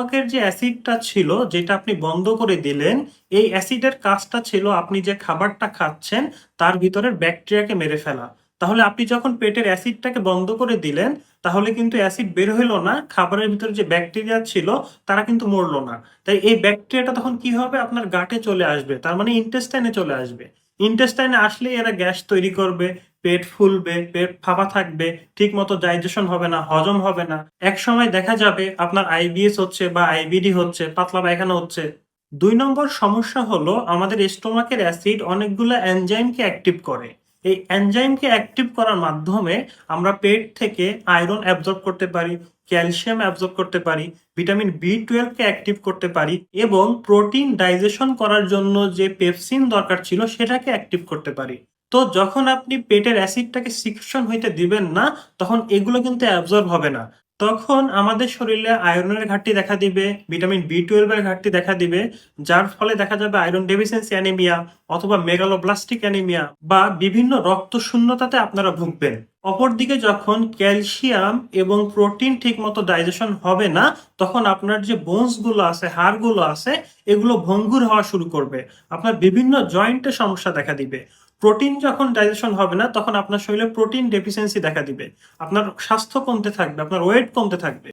ত্বকের যে অ্যাসিডটা ছিল যেটা আপনি বন্ধ করে দিলেন, এই অ্যাসিডের কাজটা ছিল আপনি যে খাবারটা খাচ্ছেন তার ভিতরের ব্যাকটেরিয়াকে মেরে ফেলা। তাহলে আপনি যখন পেটের অ্যাসিডটাকে বন্ধ করে দিলেন, তাহলে কিন্তু অ্যাসিড বের হইল না, খাবারের ভিতরে যে ব্যাকটেরিয়া ছিল তারা কিন্তু মরল না। তাই এই ব্যাকটেরিয়াটা তখন কি হবে? আপনার গাটে চলে আসবে, তার মানে ইন্টেস্টাইনে চলে আসবে। ইন্টেস্টাইনে আসলেই এরা গ্যাস তৈরি করবে, পেট ফুলবে, পেট ফাঁপা থাকবে, ঠিক মতো ডাইজেশন হবে না, হজম হবে না। এক সময় দেখা যাবে আপনার আইবিএস হচ্ছে বা আইবিডি হচ্ছে, পাতলা পায়খানা হচ্ছে। ২ নম্বর সমস্যা হলো আমাদের স্টোমাকের অ্যাসিড অনেকগুলো এনজাইমকে অ্যাক্টিভ করে। এই এনজাইমকে অ্যাক্টিভ করার মাধ্যমে আমরা পেট থেকে আয়রন অ্যাবজর্ব করতে পারি, ক্যালসিয়াম অ্যাবজর্ব করতে পারি, ভিটামিন বি 12কে অ্যাক্টিভ করতে পারি এবং প্রোটিন ডাইজেশন করার জন্য যে পেপসিন দরকার ছিল সেটাকে অ্যাক্টিভ করতে পারি। তো যখন আপনি পেটের অ্যাসিডটাকে সিকশন হইতে দিবেন না, তখন এগুলো কিন্তু অ্যাবজর্ব হবে না। তখন আমাদের শরীরে আয়রনের ঘাটতি দেখা দিবে, ভিটামিন বি 12 এর ঘাটতি দেখা দিবে, যার ফলে দেখা যাবে আয়রন ডেফিসিয়েন্সি অ্যানিমিয়া অথবা মেগালোব্লাস্টিক অ্যানিমিয়া বা বিভিন্ন রক্তশূন্যতাতে আপনারা ভুগবেন। অপরদিকে যখন ক্যালসিয়াম এবং প্রোটিন ঠিকমতো ডাইজেশন হবে না, তখন আপনার যে বোনস গুলো আছে, হাড়গুলো আছে, এগুলো ভঙ্গুর হওয়া শুরু করবে। আপনার বিভিন্ন জয়েন্টে সমস্যা দেখা দিবে। প্রোটিন যখন ডাইজেশন হবে না, তখন আপনার শরীরে প্রোটিন ডেফিসিয়েন্সি দেখা দিবে। আপনার স্বাস্থ্য কমতে থাকবে, আপনার ওয়েট কমতে থাকবে।